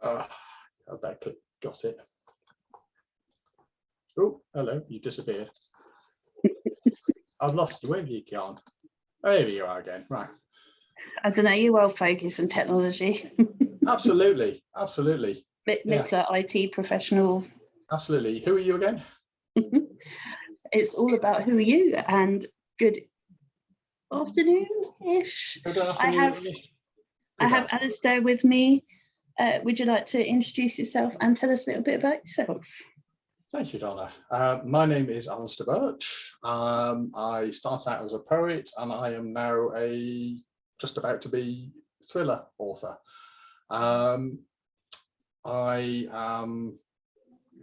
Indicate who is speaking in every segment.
Speaker 1: I bet I got it. Oh, hello, you disappeared. I've lost you. Where have you gone? There you are again. Right.
Speaker 2: I don't know, you're well focused on technology.
Speaker 1: Absolutely, absolutely.
Speaker 2: Mr. IT professional.
Speaker 1: Absolutely. Who are you again?
Speaker 2: It's all about who are you, and good afternoon-ish.
Speaker 1: Good afternoon.
Speaker 2: I have Alistair with me. Would you like to introduce yourself and tell us a little bit about yourself?
Speaker 1: Thank you, Donna. My name is Alistair Birch. I started out as a poet, and I am now just about to be thriller author. I am,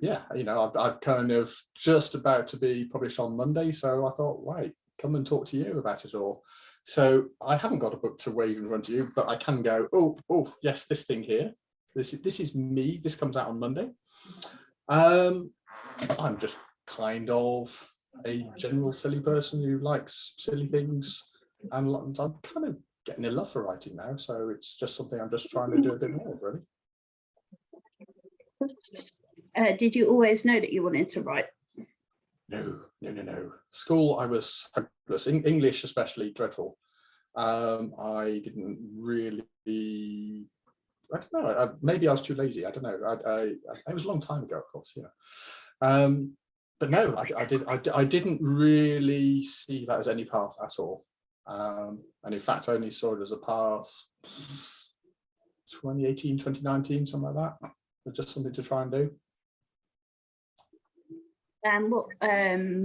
Speaker 1: I'm kind of just about to be published on Monday, so I thought, wait, come and talk to you about it all. So I haven't got a book to wave in front of you, but I can go, oh, yes, this thing here. This is me. This comes out on Monday. I'm just kind of a general silly person who likes silly things, and I'm kind of getting a love for writing now, so it's just something I'm just trying to do a bit more of, really.
Speaker 2: Did you always know that you wanted to write?
Speaker 1: No. School, I was hopeless. English especially, dreadful. I didn't really, I don't know, maybe I was too lazy, I don't know. It was a long time ago, of course, but no, I didn't really see that as any path at all. And in fact, I only saw it as a path 2018, 2019, something like that. Just something to try and do.
Speaker 2: And what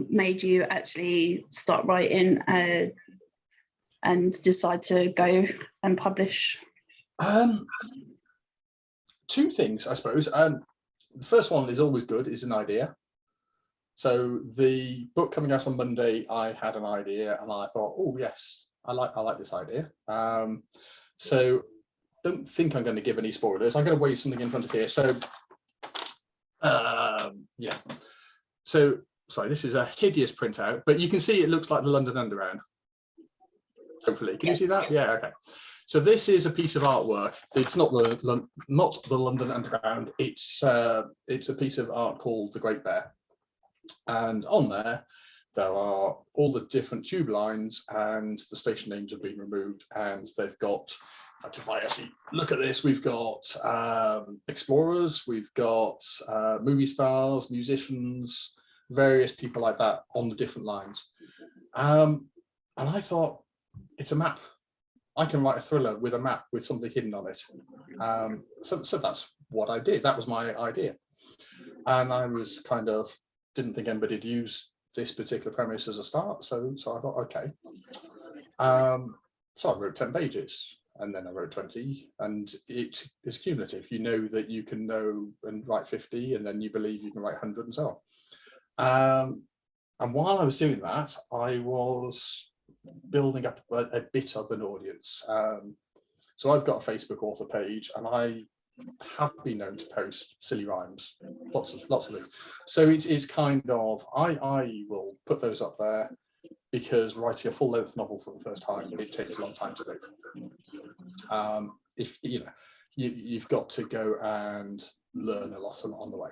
Speaker 2: made you actually start writing and decide to go and publish?
Speaker 1: Two things, I suppose. The first one is always good, is an idea. So the book coming out on Monday, I had an idea and I thought, oh yes, I like this idea. So don't think I'm going to give any spoilers. I'm going to wave something in front of here. So yeah. So sorry, this is a hideous printout, but you can see it looks like the London Underground. Hopefully, can you see that? Yeah, okay. So this is a piece of artwork. It's not the London Underground. It's a piece of art called The Great Bear, and on there are all the different tube lines, and the station names have been removed, and they've got. In fact, if I actually look at this, we've got explorers, we've got movie stars, musicians, various people like that on the different lines, and I thought, it's a map. I can write a thriller with a map with something hidden on it. So that's what I did. That was my idea. And I was kind of, didn't think anybody had used this particular premise as a start. So I thought, okay. So I wrote 10 pages and then I wrote 20, and it is cumulative. You know that you can know and write 50, and then you believe you can write 100 and so on. And while I was doing that, I was building up a bit of an audience. So I've got a Facebook author page, and I have been known to post silly rhymes, lots of them. So it's kind of, I will put those up there because writing a full-length novel for the first time, it takes a long time to do. If you've got to go and learn a lot on the way.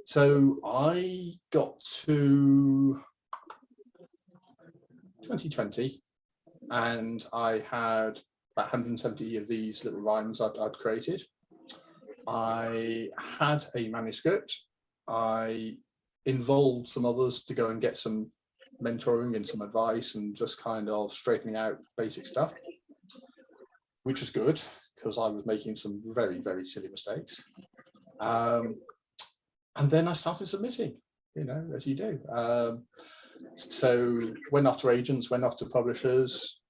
Speaker 1: So I got to 2020, and I had about 170 of these little rhymes I'd created. I had a manuscript. I involved some others to go and get some mentoring and some advice and just kind of straightening out basic stuff, which was good because I was making some very, very silly mistakes. And then I started submitting, as you do. So went off to agents, went off to publishers,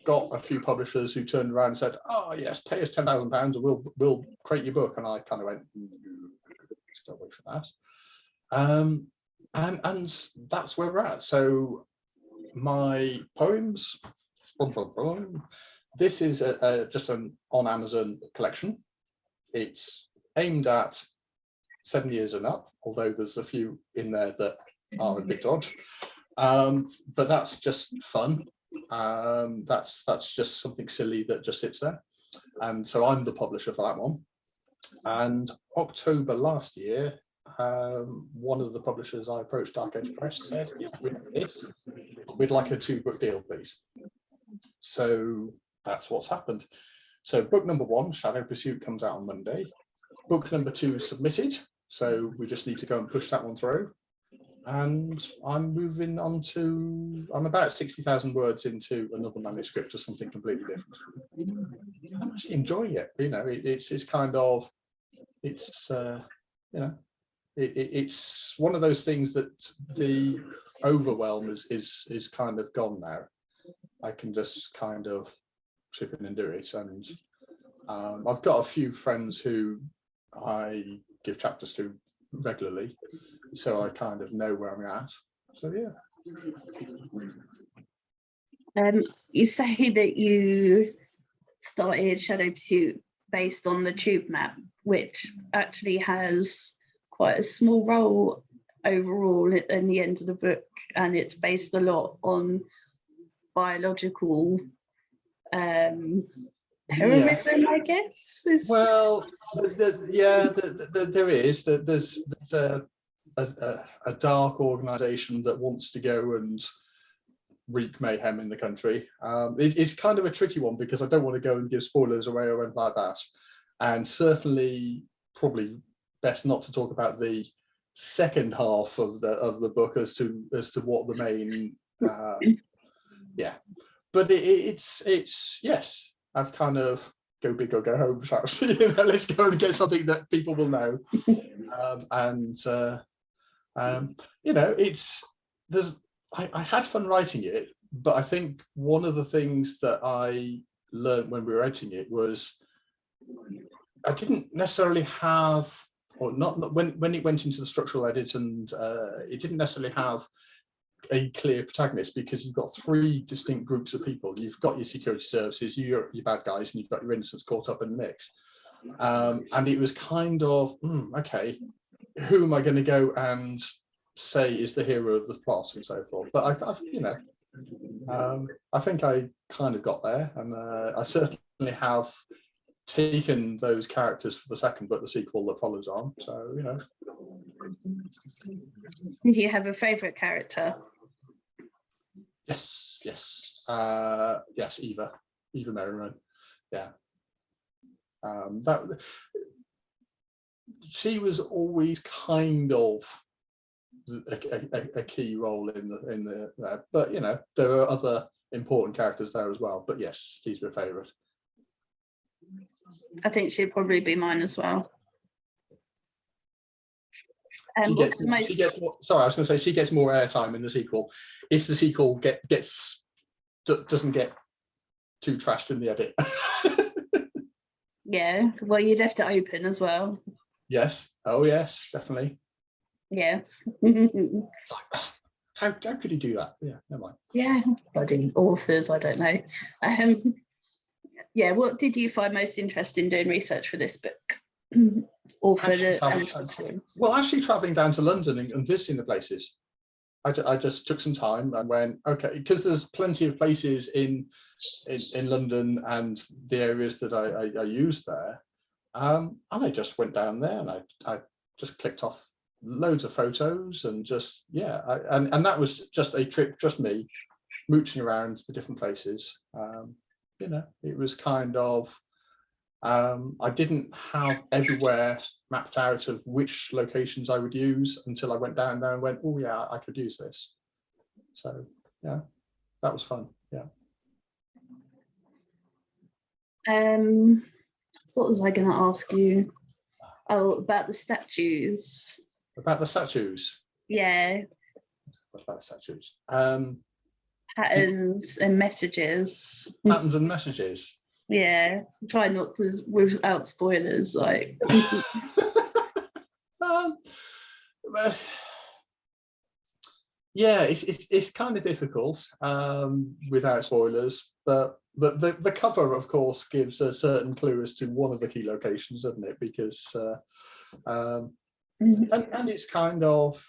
Speaker 1: got a few publishers who turned around and said, oh yes, pay us £10,000 and we'll create your book. And I kind of went, still wait for that. And that's where we're at. So my poems, this is just an on Amazon collection. It's aimed at 7 years and up, although there's a few in there that are a bit dodge. But that's just fun. That's just something silly that just sits there. And so I'm the publisher for that one. And October last year, one of the publishers I approached, Dark Age Press, said, we'd like a 2-book deal, please. So that's what's happened. So book number 1, Shadow Pursuit, comes out on Monday. Book number 2 is submitted. So we just need to go and push that one through. And I'm moving on to, I'm about 60,000 words into another manuscript or something completely different. I'm actually enjoying it. You know, it's kind of, it's, you know, it's one of those things that the overwhelm is kind of gone now. I can just kind of chip in and do it. And I've got a few friends who I give chapters to regularly, so I kind of know where I'm at. So yeah.
Speaker 2: You say that you started Shadow Pursuit based on the tube map, which actually has quite a small role overall at the end of the book, and it's based a lot on biological terrorism, I guess.
Speaker 1: Well, there is. There's a dark organisation that wants to go and wreak mayhem in the country. It's kind of a tricky one because I don't want to go and give spoilers away or anything like that, and certainly probably best not to talk about the second half of the book as to what the main yeah. But it's yes, I've kind of go big or go home. Perhaps, you know, let's go and get something that people will know, you know, I had fun writing it, but I think one of the things that I learned when we were editing it was I didn't necessarily have, or not when it went into the structural edit, and it didn't necessarily have a clear protagonist, because you've got 3 distinct groups of people. You've got your security services, your bad guys, and you've got your innocents caught up in the mix. And it was kind of, okay, who am I going to go and say is the hero of the plot and so forth? But I've you know, I think I kind of got there, and I certainly have taken those characters for the second book, the sequel that follows on. So, you know.
Speaker 2: Do you have a favourite character?
Speaker 1: Yes, Eva Merriman. Yeah. That she was always kind of a key role in the there, but you know, there are other important characters there as well. But yes, she's my favourite.
Speaker 2: I think she'd probably be mine as well.
Speaker 1: She gets more, sorry, I was going to say she gets more airtime in the sequel if the sequel doesn't get too trashed in the edit.
Speaker 2: Yeah, well, you left it open as well.
Speaker 1: Yes. Oh yes, definitely.
Speaker 2: Yes.
Speaker 1: How could he do that? Yeah, never mind.
Speaker 2: Yeah, bloody authors, I don't know. Yeah, what did you find most interesting doing research for this book? Or for
Speaker 1: actually traveling down to London and visiting the places. I just took some time and went, okay, because there's plenty of places in London and the areas that I use there, and I just went down there and I just clicked off loads of photos and just and that was just a trip, just me mooching around the different places. You know, it was kind of, I didn't have everywhere mapped out of which locations I would use until I went down there and went, oh yeah, I could use this. So yeah, that was fun. Yeah.
Speaker 2: What was I going to ask you? Oh, about the statues.
Speaker 1: About the statues?
Speaker 2: Yeah.
Speaker 1: What about the statues?
Speaker 2: Patterns and messages.
Speaker 1: Patterns and messages.
Speaker 2: Yeah, try not to without spoilers. Like,
Speaker 1: yeah, it's kind of difficult without spoilers, but the cover, of course, gives a certain clue as to one of the key locations, doesn't it? Because and it's kind of,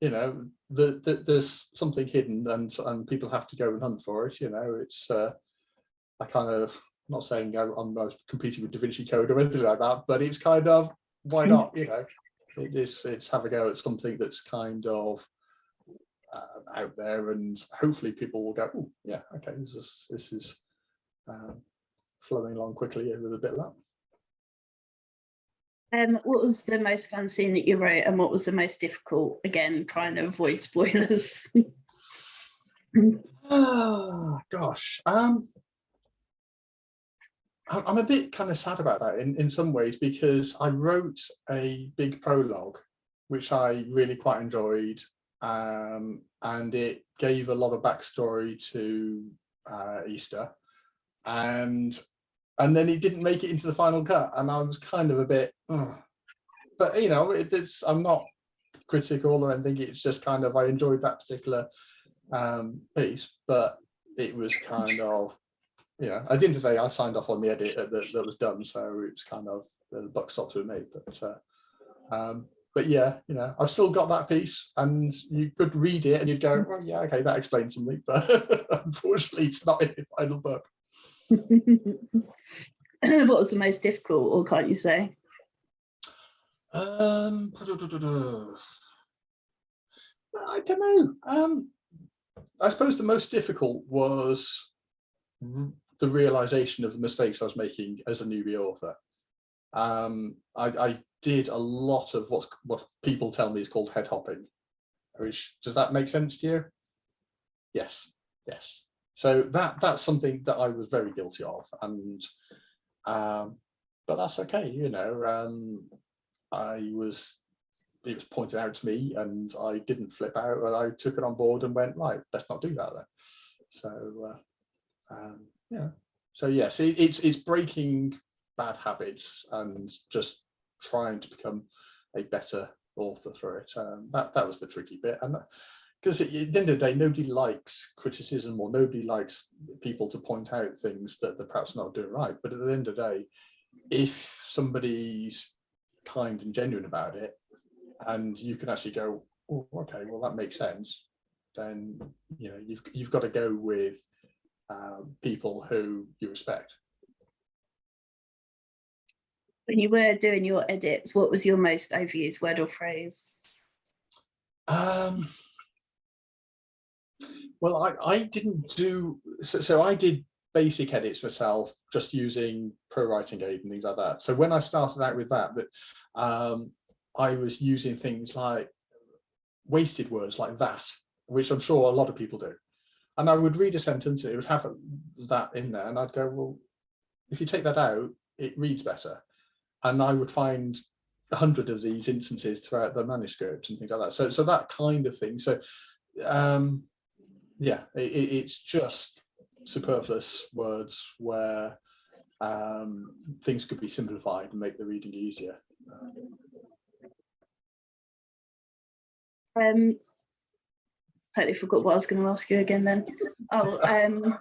Speaker 1: you know, there's something hidden, and people have to go and hunt for it. You know, it's I kind of, I'm not saying I'm competing with Da Vinci Code or anything like that, but it's kind of, why not? You know, it's have a go at something that's kind of out there, and hopefully people will go, oh yeah, okay, this is flowing along quickly with a bit of that.
Speaker 2: What was the most fun scene that you wrote, and what was the most difficult? Again, trying to avoid spoilers.
Speaker 1: Oh gosh, I'm a bit kind of sad about that in some ways, because I wrote a big prologue, which I really quite enjoyed, and it gave a lot of backstory to Easter, and then it didn't make it into the final cut, and I was kind of a bit, but you know, I'm not critical or anything. It's just kind of, I enjoyed that particular piece, but it was kind of, you know, at the end of the day, I signed off on the edit that was done, so it was kind of, the buck stops with me. But yeah, you know, I've still got that piece, and you could read it and you'd go, well, yeah, okay, that explains something, but unfortunately, it's not in the final book.
Speaker 2: What was the most difficult, or can't you say?
Speaker 1: I don't know. I suppose the most difficult was the realization of the mistakes I was making as a newbie author. I did a lot of what people tell me is called head hopping. Does that make sense to you? Yes. So that's something that I was very guilty of, and but that's okay. You know, it was pointed out to me, and I didn't flip out, and I took it on board and went, right, let's not do that then. So yeah. So yes, it's breaking bad habits and just trying to become a better author through it. That was the tricky bit, and because at the end of the day, nobody likes criticism, or nobody likes people to point out things that they're perhaps not doing right. But at the end of the day, if somebody's kind and genuine about it, and you can actually go, oh, okay, well, that makes sense, then you know, you've got to go with people who you respect.
Speaker 2: When you were doing your edits, what was your most overused word or phrase?
Speaker 1: Well, I didn't do, so I did basic edits myself, just using Pro Writing Aid and things like that. So when I started out with that I was using things like wasted words like that, which I'm sure a lot of people do. And I would read a sentence, it would have that in there, and I'd go, well, if you take that out, it reads better. And I would find 100 of these instances throughout the manuscript and things like that. So that kind of thing. So yeah, it's just superfluous words where things could be simplified and make the reading easier.
Speaker 2: Totally forgot what I was going to ask you again then. Oh,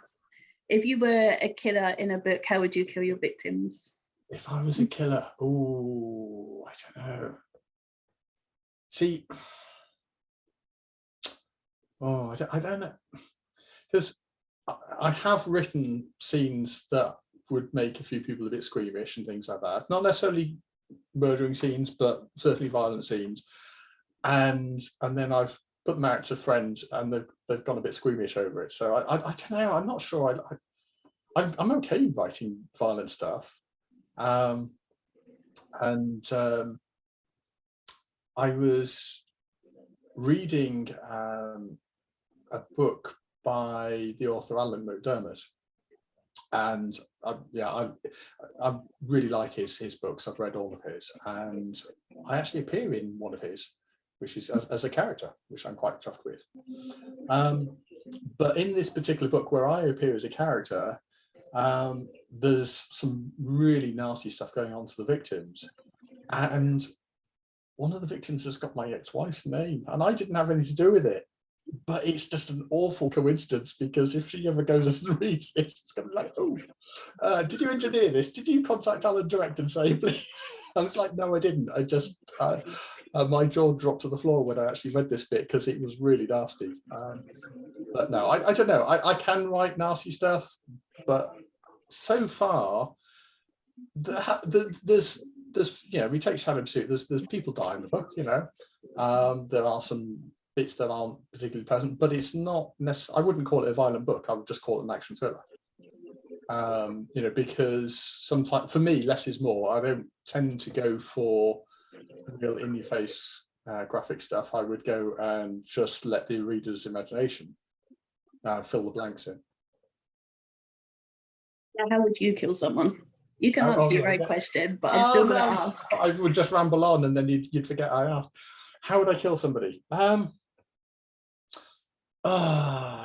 Speaker 2: if you were a killer in a book, how would you kill your victims?
Speaker 1: If I was a killer, oh, I don't know. See, oh, I don't know, because I have written scenes that would make a few people a bit squeamish and things like that. Not necessarily murdering scenes, but certainly violent scenes. And then I've put them out to friends, and they've gone a bit squeamish over it. So I don't know. I'm not sure. I'm okay writing violent stuff. I was reading a book by the author Alan McDermott, and I really like his books. I've read all of his, and I actually appear in one of his, which is as a character, which I'm quite chuffed with. But in this particular book where I appear as a character, there's some really nasty stuff going on to the victims, and one of the victims has got my ex-wife's name, and I didn't have anything to do with it. But it's just an awful coincidence, because if she ever goes and reads this, it's going to be like, oh, did you engineer this? Did you contact Alan direct and say, please? And it's like, no, I didn't. I just, My jaw dropped to the floor when I actually read this bit because it was really nasty. But no, I don't know. I can write nasty stuff, but so far, there's we take Shadow Pursuit. There's people die in the book. There are some bits that aren't particularly pleasant, but it's not necessarily. I wouldn't call it a violent book. I would just call it an action thriller. Because sometimes for me, less is more. I don't tend to go for real in-your-face graphic stuff. I would go and just let the reader's imagination fill the blanks in.
Speaker 2: How would you kill someone? You can answer your own question, but I'm still going to ask.
Speaker 1: I would just ramble on, and then you'd forget I asked. How would I kill somebody? I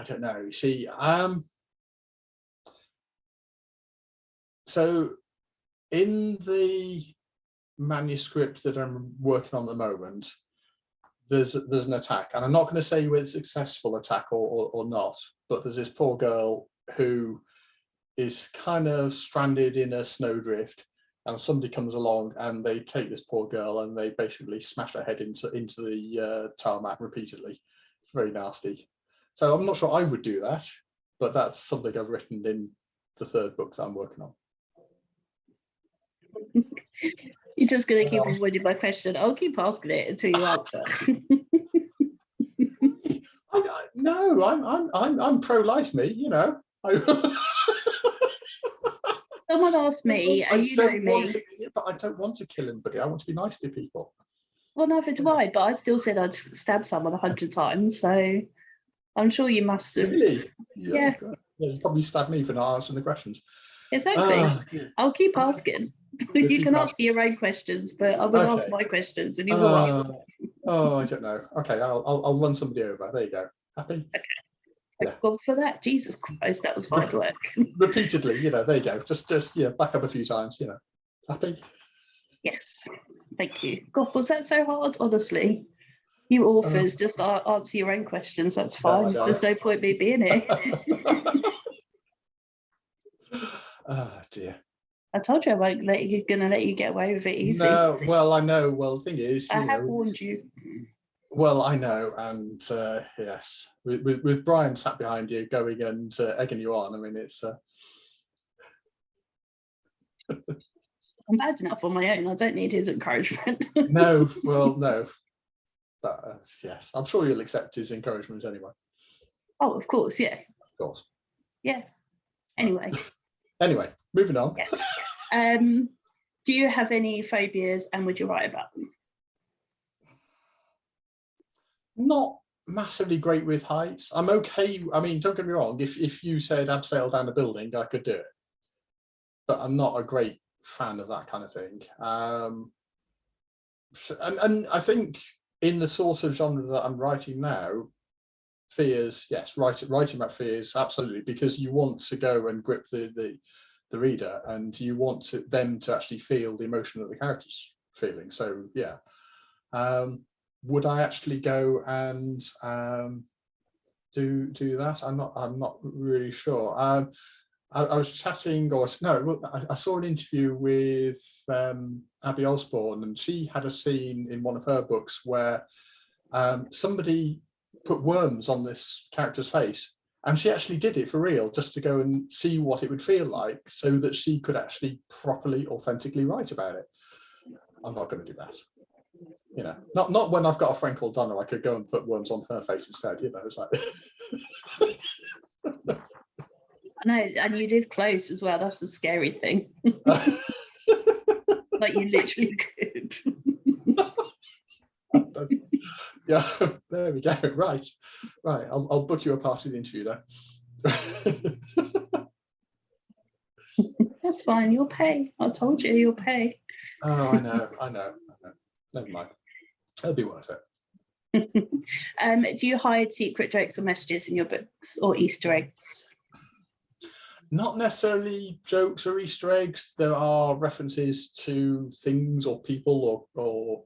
Speaker 1: don't know. You see, so in the manuscript that I'm working on at the moment, there's an attack, and I'm not going to say whether it's a successful attack or not, but there's this poor girl who is kind of stranded in a snowdrift, and somebody comes along and they take this poor girl and they basically smash her head into the tarmac repeatedly. It's very nasty. So I'm not sure I would do that, but that's something I've written in the third book that I'm working on.
Speaker 2: You're just going to keep avoiding my question. I'll keep asking it until you answer.
Speaker 1: No, I'm pro-life, me.
Speaker 2: Someone asked me, and you know me.
Speaker 1: But I don't want to kill anybody. I want to be nice to people.
Speaker 2: Well, neither do I, but I still said I'd stab someone 100 times, so I'm sure you must have.
Speaker 1: Really?
Speaker 2: Yeah.
Speaker 1: You probably stabbed me for not answering the questions.
Speaker 2: Exactly. I'll keep asking. You can answer your own questions, but I will ask my questions, and you will answer.
Speaker 1: I don't know. Okay, I'll run somebody over. There you go. Happy?
Speaker 2: Okay. Yeah. God for that. Jesus Christ, that was hard work.
Speaker 1: Repeatedly, there you go. Just back up a few times, Happy?
Speaker 2: Yes. Thank you. God, was that so hard? Honestly. You authors just answer your own questions. That's fine. There's no point me being here.
Speaker 1: Oh dear.
Speaker 2: I told you I won't going to let you get away with it easy.
Speaker 1: No, well, I know. Well, the thing is,
Speaker 2: I have warned you.
Speaker 1: Well, I know, and yes, with Brian sat behind you, going and egging you on. I mean, it's.
Speaker 2: I'm bad enough on my own. I don't need his encouragement.
Speaker 1: No, but yes, I'm sure you'll accept his encouragement anyway.
Speaker 2: Oh, of course, yeah.
Speaker 1: Of course.
Speaker 2: Yeah. Anyway.
Speaker 1: Anyway, moving on.
Speaker 2: Yes. Do you have any phobias, and would you write about them?
Speaker 1: Not massively great with heights. I'm okay. I mean, don't get me wrong. If you said abseil down a building, I could do it. But I'm not a great fan of that kind of thing. And I think in the sort of genre that I'm writing now, fears, yes, writing about fears, absolutely, because you want to go and grip the reader, and you want them to actually feel the emotion that the character's feeling. So yeah. Would I actually go and do that? I'm not really sure. I was chatting, or no, I saw an interview with Abby Osborne, and she had a scene in one of her books where somebody put worms on this character's face, and she actually did it for real, just to go and see what it would feel like, so that she could actually properly, authentically write about it. I'm not going to do that. Not when I've got a friend called Donna. I could go and put worms on her face instead. It's like.
Speaker 2: I know, and you live close as well. That's the scary thing. Like you literally could.
Speaker 1: Yeah, there we go. Right. I'll book you a part of the interview there.
Speaker 2: That's fine. You'll pay. I told you, you'll pay.
Speaker 1: Oh, I know. Never mind. It'll be worth
Speaker 2: it. Do you hide secret jokes or messages in your books, or Easter eggs?
Speaker 1: Not necessarily jokes or Easter eggs. There are references to things or people, or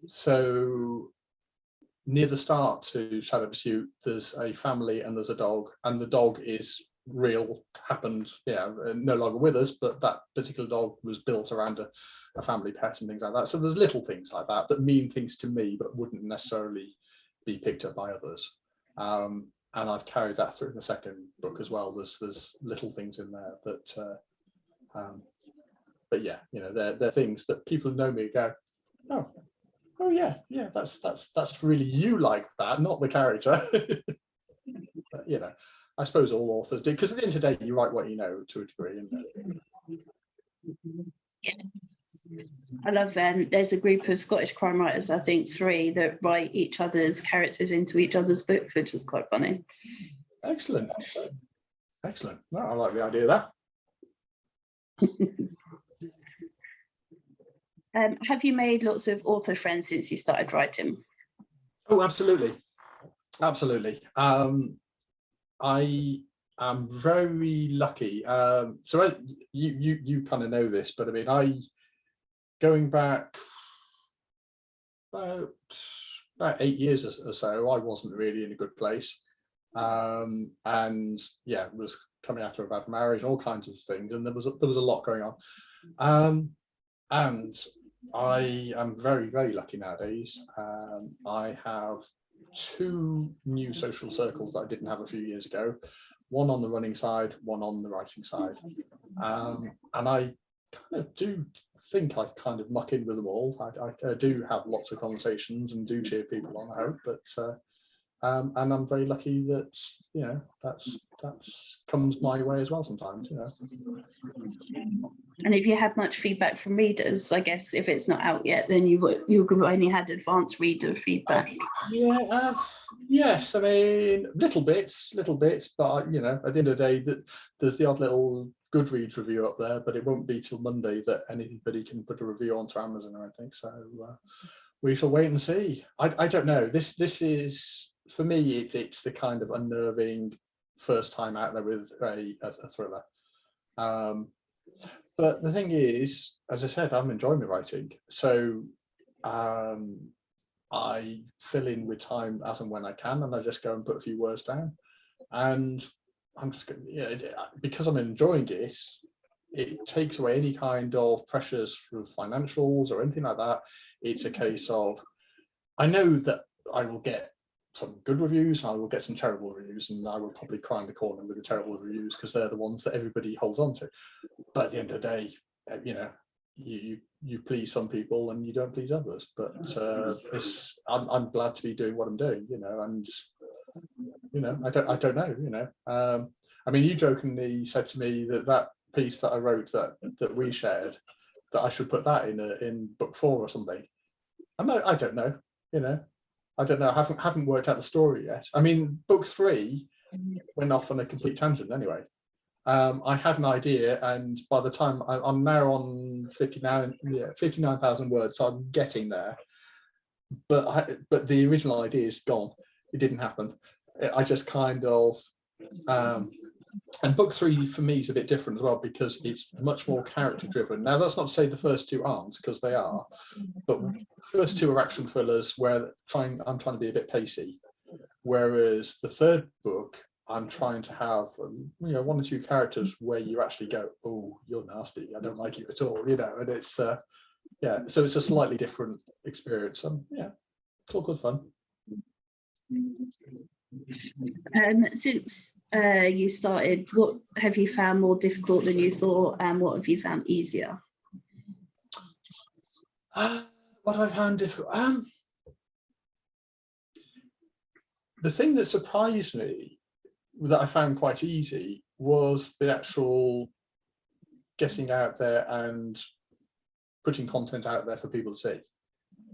Speaker 1: so near the start to Shadow Pursuit, there's a family and there's a dog, and the dog is real, happened, no longer with us, but that particular dog was built around a family pet and things like that. So there's little things like that that mean things to me, but wouldn't necessarily be picked up by others. And I've carried that through in the second book as well. There's little things in there that, but yeah, they're things that people who know me go, oh yeah, that's really you like that, not the character. But, I suppose all authors do, because at the end of the day, you write what you know to a degree.
Speaker 2: I love there's a group of Scottish crime writers, I think 3, that write each other's characters into each other's books, which is quite funny.
Speaker 1: Excellent. No, I like the idea of
Speaker 2: that. Have you made lots of author friends since you started writing?
Speaker 1: Oh, absolutely. I am very lucky. So you kind of know this, but I mean, going back about 8 years or so, I wasn't really in a good place, and was coming out of a bad marriage, all kinds of things, and there was a lot going on, and I am very, very lucky nowadays. I have 2 new social circles that I didn't have a few years ago, one on the running side, one on the writing side, and I kind of do think I kind of muck in with them all. I do have lots of conversations and do cheer people on, I hope, but and I'm very lucky that that's comes my way as well sometimes.
Speaker 2: And if you had much feedback from readers, I guess if it's not out yet, then you've only had advanced reader feedback.
Speaker 1: Yes, I mean little bits, but at the end of the day, there's the odd little Goodreads review up there, but it won't be till Monday that anybody can put a review onto Amazon or anything. So we shall wait and see. I don't know. This is, for me, it's the kind of unnerving first time out there with a thriller. But the thing is, as I said, I'm enjoying the writing, so I fill in with time as and when I can, and I just go and put a few words down, and I'm just going, because I'm enjoying it takes away any kind of pressures from financials or anything like that. It's a case of, I know that I will get some good reviews, and I will get some terrible reviews, and I will probably cry in the corner with the terrible reviews because they're the ones that everybody holds on to. But at the end of the day, you please some people and you don't please others. But I'm glad to be doing what I'm doing, and I don't know, I mean, you jokingly said to me that piece that I wrote that we shared, that I should put that in book 4 or something. I don't know, I don't know. I haven't worked out the story yet. I mean, book 3 went off on a complete tangent anyway. I had an idea, and by the time I'm now on 59,000 words, so I'm getting there. But the original idea is gone. It didn't happen. I just kind of, and book 3 for me is a bit different as well, because it's much more character driven. Now, that's not to say the first 2 aren't, because they are, but the first 2 are action thrillers where I'm trying to be a bit pacey, whereas the third book, I'm trying to have 1 or 2 characters where you actually go, oh, you're nasty, I don't like you at all, and it's so it's a slightly different experience. It's all good fun.
Speaker 2: Since you started, what have you found more difficult than you thought, and what have you found easier?
Speaker 1: What I found difficult, the thing that surprised me, that I found quite easy, was the actual getting out there and putting content out there for people to see.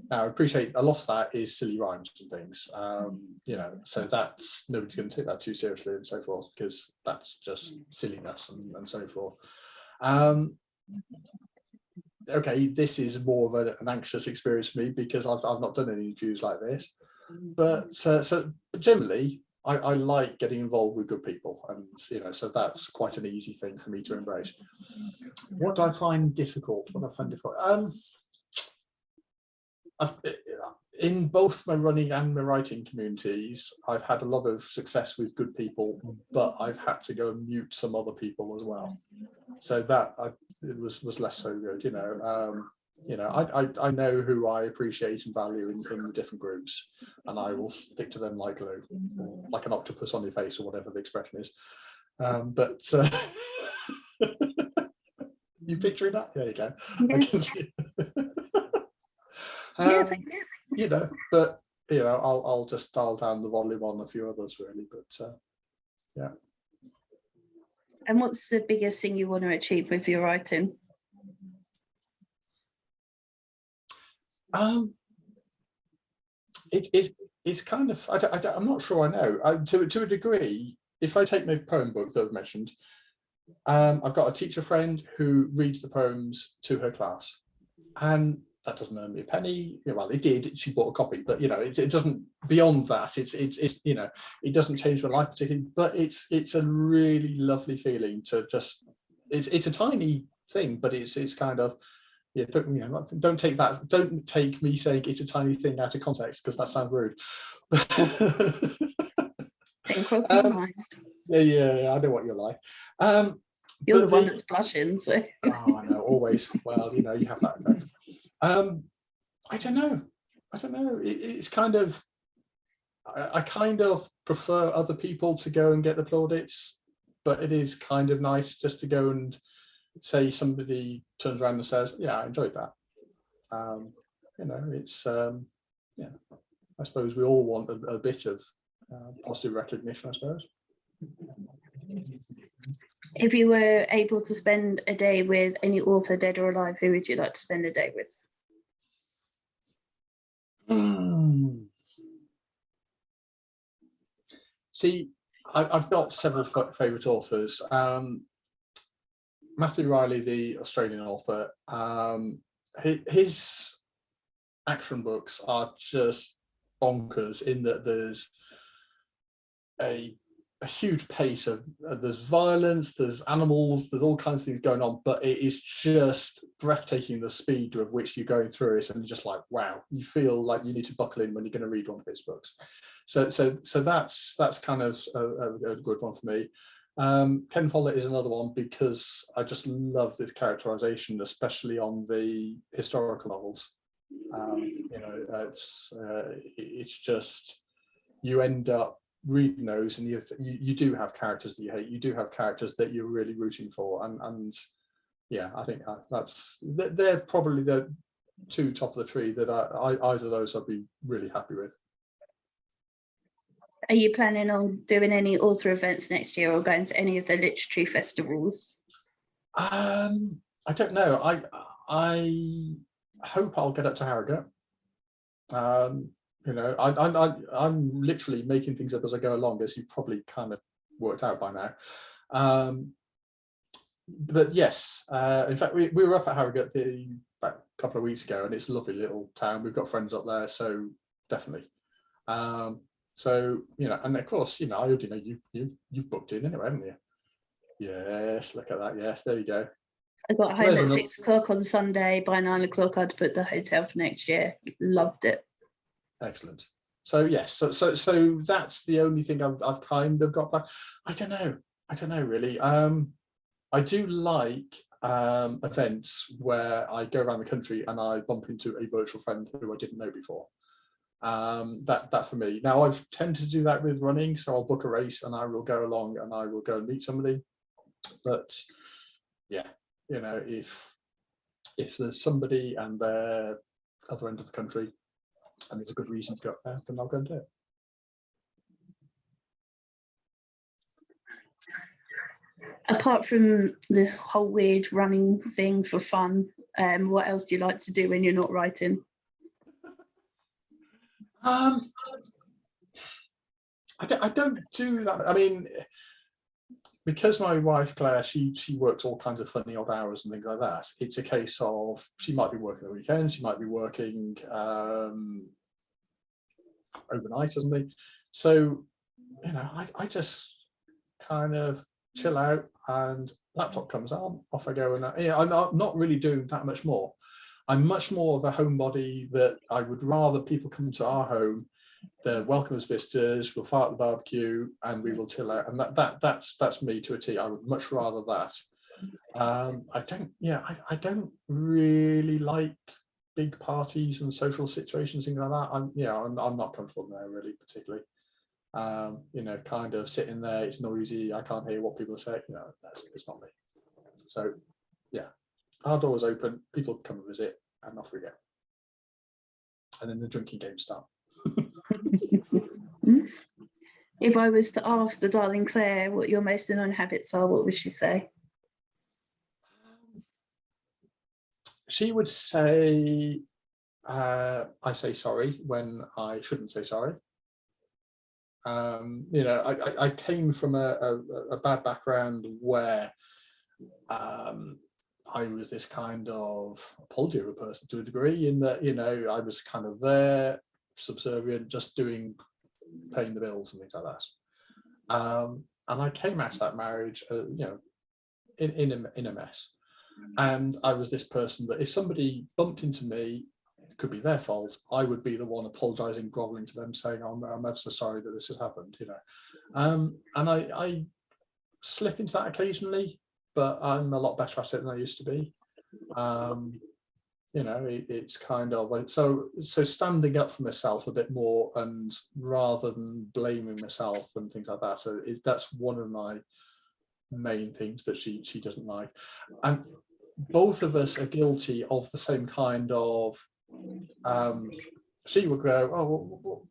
Speaker 1: Now, I appreciate a lot of that is silly rhymes and things, so that's, nobody's going to take that too seriously and so forth, because that's just silliness and so forth. Okay, this is more of an anxious experience for me because I've not done any reviews like this, but so generally I like getting involved with good people, and so that's quite an easy thing for me to embrace. What do I find difficult? in both my running and my writing communities, I've had a lot of success with good people, but I've had to go and mute some other people as well. So that it was less so good, you know. I know who I appreciate and value in the different groups, and I will stick to them like glue, or like an octopus on your face, or whatever the expression is. But you picturing that? There you go.
Speaker 2: Yeah.
Speaker 1: I can see.
Speaker 2: Yeah, thanks.
Speaker 1: You know, but you know, I'll just dial down the volume on a few others really, but yeah.
Speaker 2: And what's the biggest thing you want to achieve with your writing?
Speaker 1: It's kind of I'm not sure I know. To a degree, if I take my poem book that I've mentioned, I've got a teacher friend who reads the poems to her class, and that doesn't earn me a penny. Well, it did. She bought a copy, but you know, it doesn't. Beyond that, it's you know, it doesn't change my life particularly. But it's a really lovely feeling to just. It's a tiny thing, but it's kind of. Yeah, don't take that. Don't take me saying it's a tiny thing out of context, because that sounds rude.
Speaker 2: Didn't cross my mind.
Speaker 1: Yeah, I know what you're like.
Speaker 2: You're the one that's blushing, so.
Speaker 1: Oh, I know, always. Well, you know, you have that effect. I don't know. It's kind of. I kind of prefer other people to go and get the plaudits, but it is kind of nice just to go and say somebody turns around and says, "Yeah, I enjoyed that." You know, it's yeah. I suppose we all want a bit of positive recognition, I suppose.
Speaker 2: If you were able to spend a day with any author, dead or alive, who would you like to spend a day with?
Speaker 1: See, I've got several favourite authors. Matthew Riley, the Australian author, his action books are just bonkers in that there's a huge pace of there's violence, there's animals, there's all kinds of things going on, but it is just breathtaking the speed with which you're going through it, and just like, wow, you feel like you need to buckle in when you're going to read one of his books. So that's kind of a good one for me. Ken Follett is another one, because I just love the characterization, especially on the historical novels. You know, it's just, you end up reading those, and you do have characters that you hate, you do have characters that you're really rooting for, and yeah, I think they're probably the two top of the tree that either of those I'd be really happy with.
Speaker 2: Are you planning on doing any author events next year, or going to any of the literary festivals?
Speaker 1: I don't know. I hope I'll get up to Harrogate. You know, I'm literally making things up as I go along, as you've probably kind of worked out by now. But yes, in fact, we were up at Harrogate about a couple of weeks ago, and it's a lovely little town. We've got friends up there, so definitely. So you know, and of course, you know, I already know you've booked in anyway, haven't you? Yes, look at that. Yes, there you go.
Speaker 2: I got home at 6 o'clock on Sunday. By 9 o'clock, I'd booked the hotel for next year. Loved it.
Speaker 1: Excellent. So yes, so that's the only thing I've kind of got back. I don't know really. I do like events where I go around the country and I bump into a virtual friend who I didn't know before. That for me. Now I've tended to do that with running, so I'll book a race and I will go along and I will go and meet somebody. But yeah, you know, if there's somebody and they're other end of the country and there's a good reason to go up there, then I'll go and do it.
Speaker 2: Apart from this whole weird running thing for fun, what else do you like to do when you're not writing?
Speaker 1: I don't do that. I mean, because my wife Claire, she works all kinds of funny odd hours and things like that. It's a case of she might be working the weekend, she might be working overnight or something. So, you know, I just kind of chill out, and laptop comes on, off I go, and I'm not really doing that much more. I'm much more of a homebody, that I would rather people come to our home. They're welcome as visitors. We'll fire at the barbecue and we will chill out. And that's me to a T. I would much rather that. I don't really like big parties and social situations, things like that. I'm not comfortable there really, particularly. Kind of sitting there, it's noisy, I can't hear what people say. It's not me. So yeah, our door's open, people come and visit, and off we go. And then the drinking games start.
Speaker 2: If I was to ask the darling Claire what your most annoying habits are, what would she say?
Speaker 1: She would say, I say sorry when I shouldn't say sorry. I came from a bad background where I was this kind of apology of a person to a degree, in that, I was kind of there, subservient, just paying the bills and things like that. And I came out of that marriage, in a mess. And I was this person that if somebody bumped into me, it could be their fault, I would be the one apologizing, groveling to them, saying, I'm ever so sorry that this has happened, And I slip into that occasionally, but I'm a lot better at it than I used to be. It's kind of like, so standing up for myself a bit more, and rather than blaming myself and things like that. So that's one of my main things that she doesn't like. And both of us are guilty of the same kind of, she would go, oh,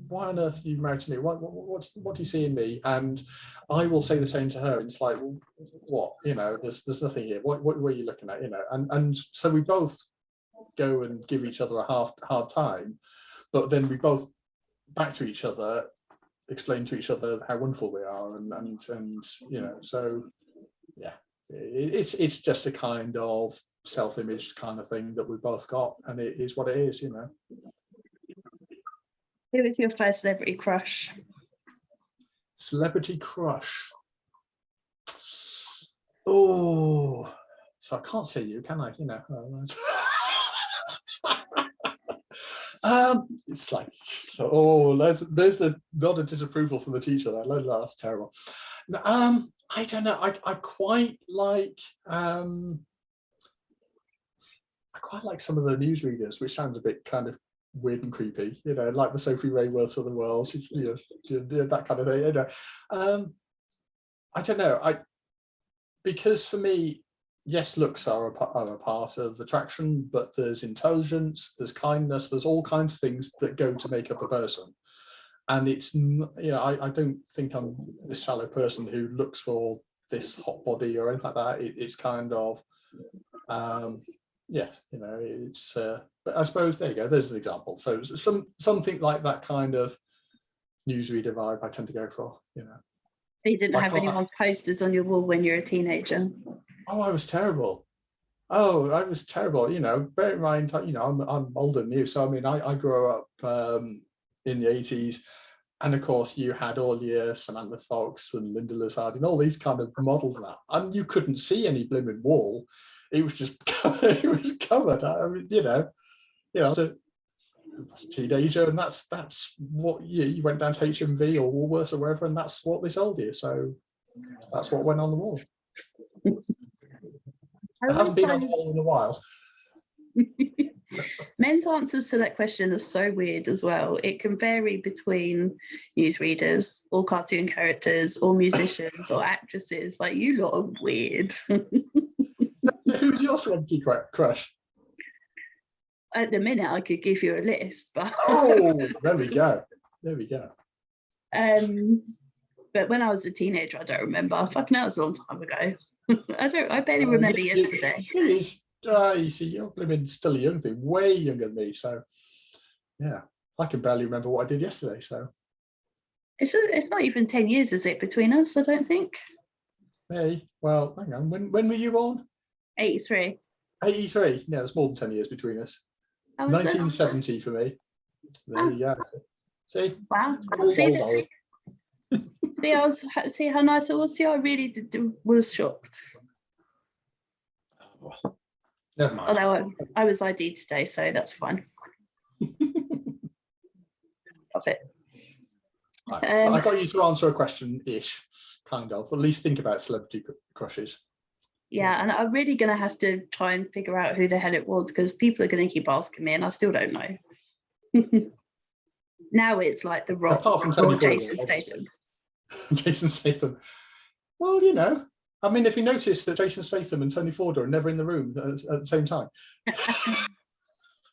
Speaker 1: why on earth are you married to me? What do you see in me? And I will say the same to her. And it's like, well, what? There's nothing here. What were you looking at? And so we both go and give each other a hard time, but then we both back to each other, explain to each other how wonderful we are, and so yeah, it's just a kind of self-image kind of thing that we both got, and it is what it is.
Speaker 2: Who is your first celebrity crush?
Speaker 1: Celebrity crush. Oh, so I can't say you, can I? It's like, there's the nod of disapproval from the teacher there. That's terrible. I don't know. I quite like some of the newsreaders, which sounds a bit kind of weird and creepy, like the Sophie Rayworths of the world, that kind of thing. I don't know. Because for me, yes, looks are a part of attraction, but there's intelligence, there's kindness, there's all kinds of things that go to make up a person. And it's, I don't think I'm this shallow person who looks for this hot body or anything like that. It's kind of, it's, but I suppose, there you go, there's an example. So something like that kind of newsreader vibe I tend to go for,
Speaker 2: So you didn't have anyone's posters on your wall when you were a teenager?
Speaker 1: Oh, I was terrible. Bear in mind, I'm older than you, so I mean, I grew up in the 80s, and of course you had all your Samantha Fox and Linda Lazard and all these kind of models now, and you couldn't see any blooming wall. It was just it was covered. I mean, as a teenager, and that's what you went down to HMV or Woolworths or wherever, and that's what they sold you. So that's what went on the wall. It hasn't been on the wall in a while.
Speaker 2: Men's answers to that question are so weird as well. It can vary between newsreaders or cartoon characters or musicians or actresses. Like, you lot are weird.
Speaker 1: Who's your celebrity crush?
Speaker 2: At the minute, I could give you a list, but
Speaker 1: there we go.
Speaker 2: But when I was a teenager, I don't remember. Fucking hell, it's a long time ago. I barely remember yesterday.
Speaker 1: You see, you're still a young thing, way younger than me. So yeah, I can barely remember what I did yesterday. So
Speaker 2: it's not even 10 years, is it, between us? I don't think.
Speaker 1: Hey, well, hang on. When were you born?
Speaker 2: 83.
Speaker 1: 83. Yeah, there's more than 10 years between us. 1970 for me. There you go. See?
Speaker 2: Wow. See how nice it was. See, I really was shocked.
Speaker 1: Never mind.
Speaker 2: Although I was ID today, so that's fine. Love it.
Speaker 1: Right. I got you to answer a question-ish, kind of. At least think about celebrity crushes.
Speaker 2: Yeah, and I'm really going to have to try and figure out who the hell it was, because people are going to keep asking me and I still don't know. Now it's like The Rock
Speaker 1: Apart from
Speaker 2: or
Speaker 1: Tony
Speaker 2: Jason
Speaker 1: Ford,
Speaker 2: Statham.
Speaker 1: Jason Statham. Well, you know, I mean, if you notice that Jason Statham and Tony Ford are never in the room at the same time.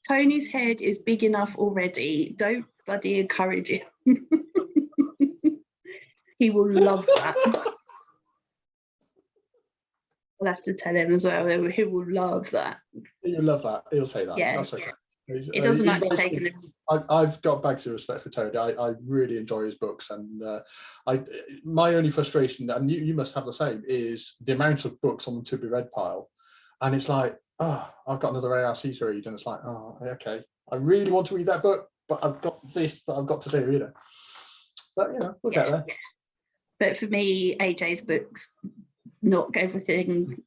Speaker 2: Tony's head is big enough already. Don't bloody encourage him. He will love that. I'll have to tell him as well. He will love that.
Speaker 1: He'll love that. He'll take that.
Speaker 2: Yeah.
Speaker 1: That's okay.
Speaker 2: It doesn't like me taking him.
Speaker 1: I've got bags of respect for Tony. I really enjoy his books, and my only frustration, and you must have the same, is the amount of books on the to be read pile, and it's like, oh, I've got another ARC to read, and it's like, oh, okay, I really want to read that book, but I've got this that I've got to do, you know. But you know, we'll get there.
Speaker 2: But for me, AJ's books, not everything,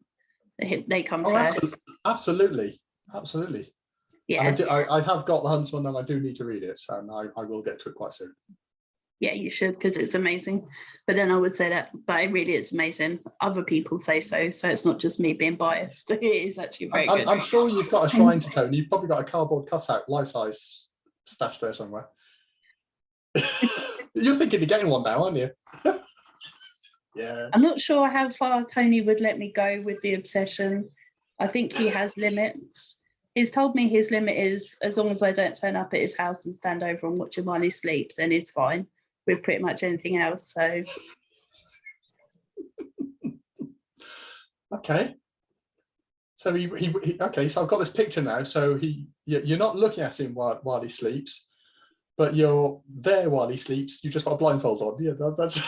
Speaker 2: they come first.
Speaker 1: Absolutely.
Speaker 2: Yeah.
Speaker 1: And I have got The Huntsman, and I do need to read it, so I will get to it quite soon.
Speaker 2: Yeah, you should, because it's amazing. But then I would say that, but it really is amazing. Other people say so, so it's not just me being biased. It is actually very good.
Speaker 1: I'm sure you've got a shrine to Tony. You've probably got a cardboard cutout, life size, stashed there somewhere. You're thinking of getting one now, aren't you? Yeah.
Speaker 2: I'm not sure how far Tony would let me go with the obsession. I think he has limits. He's told me his limit is, as long as I don't turn up at his house and stand over and watch him while he sleeps, then it's fine with pretty much anything else. So
Speaker 1: okay. So he okay. So I've got this picture now. So you're not looking at him while he sleeps, but you're there while he sleeps. You just got a blindfold on. Yeah, that's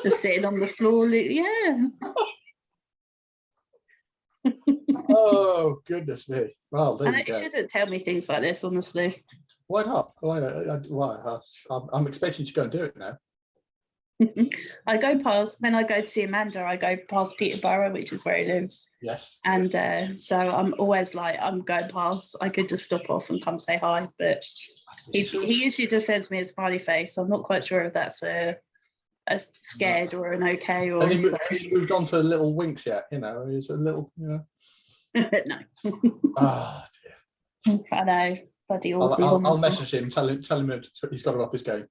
Speaker 2: just sitting on the floor. Yeah.
Speaker 1: Oh goodness me! Well, there you go.
Speaker 2: You shouldn't tell me things like this, honestly.
Speaker 1: Why not? Why? I'm expecting you to go and do it now.
Speaker 2: I go past, when I go to see Amanda, I go past Peterborough, which is where he lives.
Speaker 1: Yes.
Speaker 2: And so I'm always like, I'm going past. I could just stop off and come say hi, but he usually just sends me a smiley face. I'm not quite sure if that's a scared or an okay. Or
Speaker 1: has he moved on to little winks yet? You know, he's a little, you know.
Speaker 2: No.
Speaker 1: Oh dear.
Speaker 2: I know. Bloody
Speaker 1: I'll message him. Tell him he's got to up his game.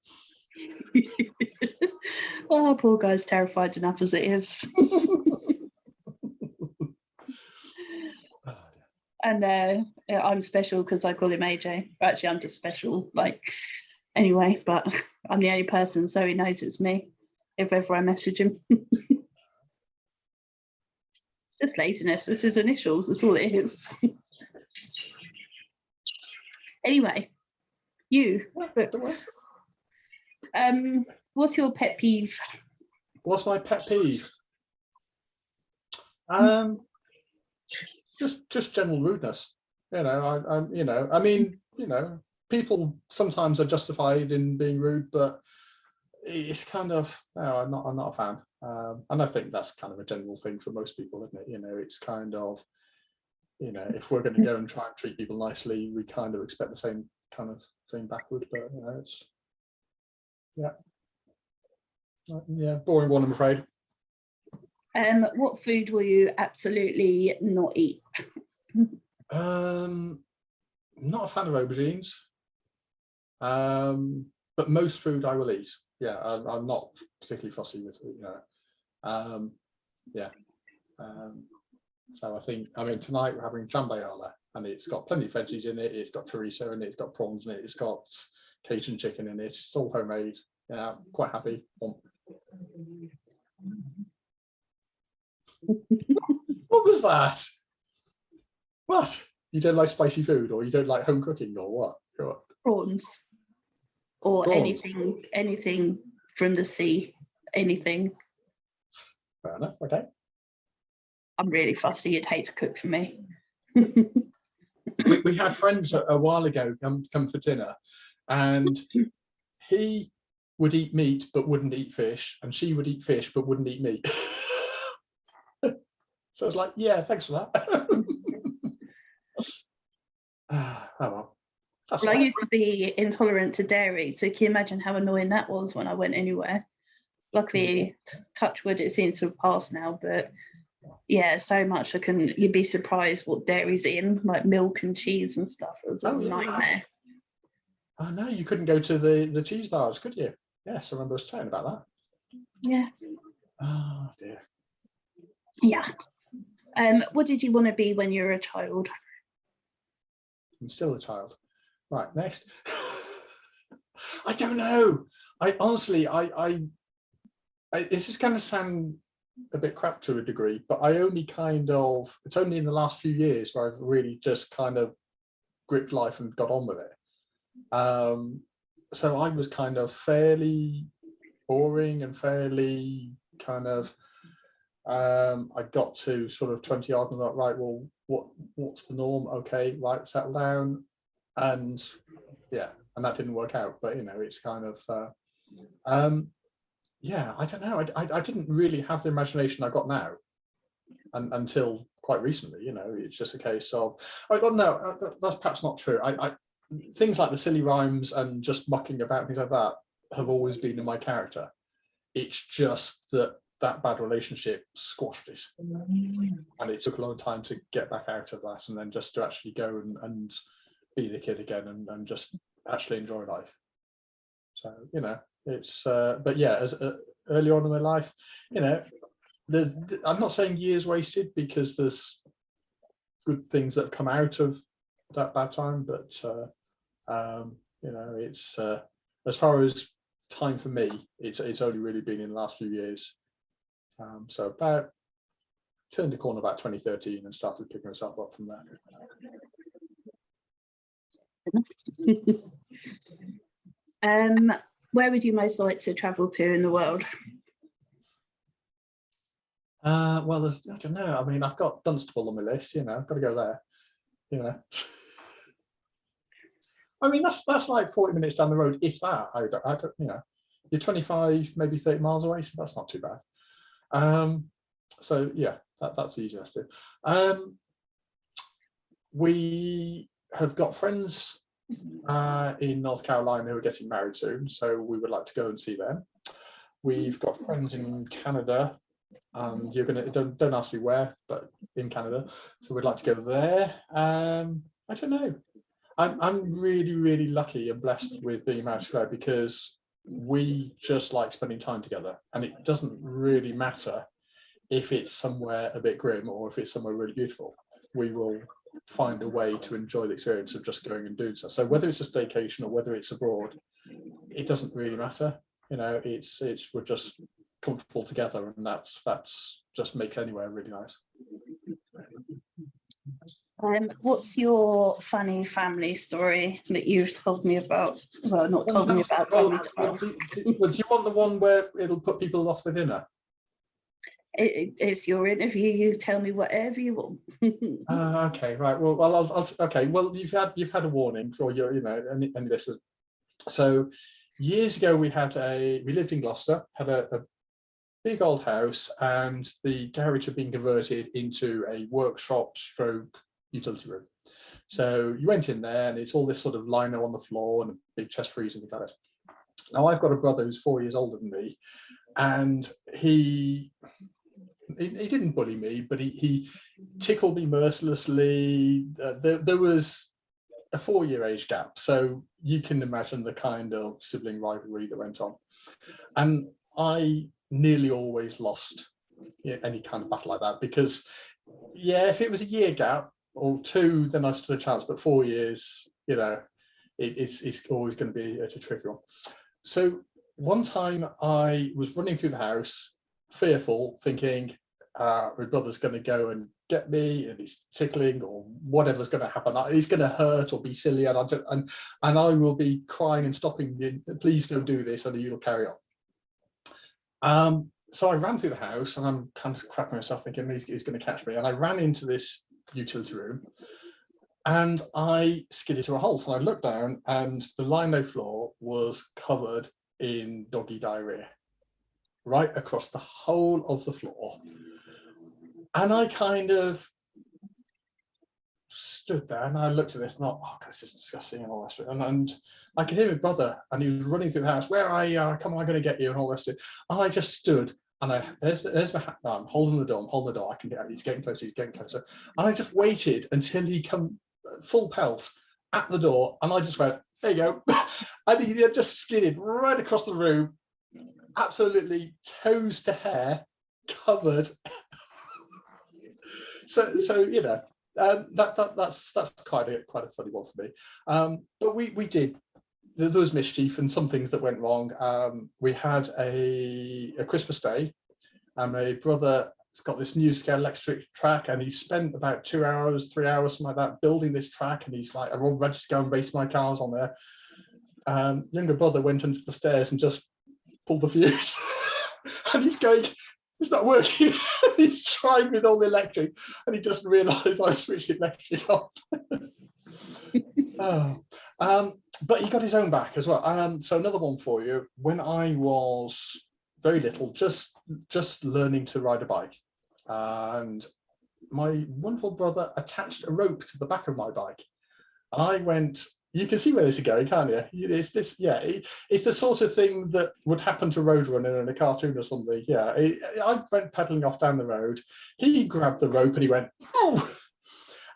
Speaker 2: Oh, poor guy's terrified enough as it is. And I'm special because I call him AJ. Actually, I'm just special. Like, anyway, but I'm the only person, so he knows it's me if ever I message him. It's just laziness. It's his initials. That's all it is. Anyway, you books. What's your pet peeve?
Speaker 1: What's my pet peeve? Just general rudeness. You know, I mean, you know, people sometimes are justified in being rude, but it's kind of, no, I'm not a fan. And I think that's kind of a general thing for most people, isn't it? You know, it's kind of, you know, if we're going to go and try and treat people nicely, we kind of expect the same kind of thing backward. But you know, it's yeah, boring one, I'm afraid.
Speaker 2: What food will you absolutely not eat?
Speaker 1: Not a fan of aubergines, but most food I will eat. Yeah, I'm not particularly fussy with, you know. So I mean, tonight we're having jambayala, and it's got plenty of veggies in it. It's got chorizo in it. It's got prawns in it. It's got Cajun chicken in it. It's all homemade. Yeah, quite happy. What was that? What? You don't like spicy food, or you don't like home cooking, or what?
Speaker 2: Prawns. Or
Speaker 1: prawns.
Speaker 2: anything from the sea. Anything.
Speaker 1: Fair enough. Okay.
Speaker 2: I'm really fussy. You'd hate to cook for me.
Speaker 1: we had friends a while ago come for dinner, and he would eat meat but wouldn't eat fish, and she would eat fish but wouldn't eat meat. So I was like, yeah, thanks for that. Oh well, that's
Speaker 2: Well,
Speaker 1: all
Speaker 2: I
Speaker 1: right.
Speaker 2: used to be intolerant to dairy, so can you imagine how annoying that was when I went anywhere? Luckily, touch wood, it seems to have passed now, but yeah, so much I can. You'd be surprised what dairy's in, like milk and cheese and stuff. It was a
Speaker 1: Oh yeah.
Speaker 2: nightmare.
Speaker 1: Oh no, you couldn't go to the cheese bars, could you? Yes, I remember us chatting about that.
Speaker 2: Yeah.
Speaker 1: Oh dear.
Speaker 2: Yeah. What did you want to be when you were a child?
Speaker 1: I'm still a child. Right, next. I don't know. I honestly, this is going to sound a bit crap to a degree, but I only kind of, it's only in the last few years where I've really just kind of gripped life and got on with it. So I was kind of fairly boring and fairly kind of, I got to sort of 20 odd and thought, right, well, what's the norm? Okay, right, settle down. And yeah, and that didn't work out, but you know, it's kind of, yeah, I don't know. I didn't really have the imagination I got now until quite recently, you know. It's just a case of, well, no, that's perhaps not true. Things like the silly rhymes and just mucking about and things like that have always been in my character. It's just that bad relationship squashed it, and it took a long time to get back out of that, and then just to actually go and be the kid again and just actually enjoy life. So you know, it's but yeah, as early on in my life, you know, I'm not saying years wasted, because there's good things that have come out of that bad time, but you know, it's as far as time for me, it's only really been in the last few years. So about turned the corner about 2013 and started picking myself up from there.
Speaker 2: Where would you most like to travel to in the world?
Speaker 1: Well, I don't know. I mean, I've got Dunstable on my list. You know, I've got to go there. You know, I mean, that's like 40 minutes down the road, if that. I don't. You know, you're 25, maybe 30 miles away, so that's not too bad. So yeah, that's easy enough to do. We have got friends in North Carolina who are getting married soon, so we would like to go and see them. We've got friends in Canada. You're gonna don't ask me where, but in Canada, so we'd like to go there. I don't know. I'm really lucky and blessed with being married to Claire, because we just like spending time together, and it doesn't really matter if it's somewhere a bit grim or if it's somewhere really beautiful. We will find a way to enjoy the experience of just going and doing stuff. So whether it's a staycation or whether it's abroad, it doesn't really matter. You know, it's we're just comfortable together, and that's just makes anywhere really nice.
Speaker 2: What's your funny family story that you've told me about? Well, not told me about, told me to ask.
Speaker 1: Do you want the one where it'll put people off the dinner?
Speaker 2: It's your interview. You tell me whatever you want.
Speaker 1: Okay, right. Well, I'll okay. Well, you've had a warning for your, you know, any listeners. So years ago, we lived in Gloucester, had a big old house, and the garage had been converted into a workshop stroke utility room. So you went in there, and it's all this sort of lino on the floor and a big chest freezer and things like that. Now I've got a brother who's 4 years older than me, and he didn't bully me, but he tickled me mercilessly. There was a 4-year age gap, so you can imagine the kind of sibling rivalry that went on. And I nearly always lost any kind of battle like that, because yeah, if it was a year gap or 2, then I stood a chance, but 4 years, you know, it's always going to be a tricky one. So one time I was running through the house, fearful, thinking my brother's going to go and get me, and he's tickling, or whatever's going to happen. He's going to hurt or be silly, and I will be crying and stopping. Please don't do this, and he'll carry on. So I ran through the house, and I'm kind of crapping myself, thinking he's going to catch me. And I ran into this utility room, and I skidded to a halt. And I looked down, and the lino floor was covered in doggy diarrhea, right across the whole of the floor. And I kind of stood there and I looked at this and thought, oh, this is disgusting and all that shit. And I could hear my brother and he was running through the house. Where are you? Come on, I'm going to get you and all that shit. And I just stood and there's my hat. I'm holding the door. I can get out. He's getting closer. And I just waited until he come full pelt at the door. And I just went, there you go. And he just skidded right across the room, absolutely toes to hair, covered. So you know, that's quite a funny one for me. But we did. There was mischief and some things that went wrong. We had a Christmas day, and my brother's got this new scale electric track, and he spent about 2 hours, 3 hours, something like that, building this track. And he's like, I'm all ready to go and race my cars on there. Younger brother went into the stairs and just pulled the fuse, and he's going, it's not working. He's trying with all the electric, and he doesn't realise I switched the electric off. But he got his own back as well. So another one for you. When I was very little, just learning to ride a bike, and my wonderful brother attached a rope to the back of my bike, and I went. You can see where this is going, can't you? It's this, yeah. It's the sort of thing that would happen to Roadrunner in a cartoon or something. Yeah, I went pedaling off down the road. He grabbed the rope and he went, ooh,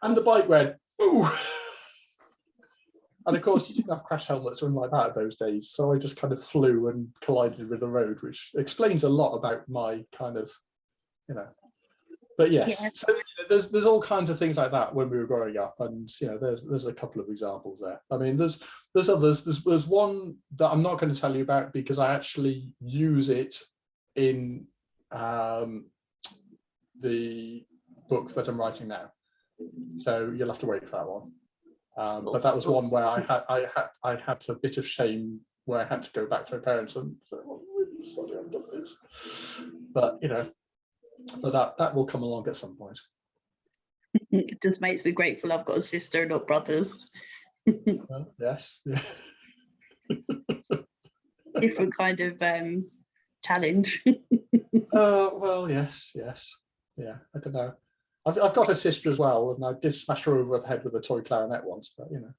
Speaker 1: and the bike went, ooh. And of course, you didn't have crash helmets or anything like that those days, so I just kind of flew and collided with the road, which explains a lot about my kind of, you know. But yes, yeah. So there's all kinds of things like that when we were growing up, and you know, there's a couple of examples there. I mean, there's others. There's one that I'm not going to tell you about because I actually use it in the book that I'm writing now. So you'll have to wait for that one. But that was one where I had a bit of shame where I had to go back to my parents and say, "Oh, I'm really sorry I've done this." But you know. But that will come along at some point.
Speaker 2: It just makes me grateful I've got a sister and not brothers.
Speaker 1: Yes. Yeah.
Speaker 2: Different kind of challenge.
Speaker 1: Well, yes. Yeah, I don't know. I've got a sister as well, and I did smash her over the head with a toy clarinet once, but you know.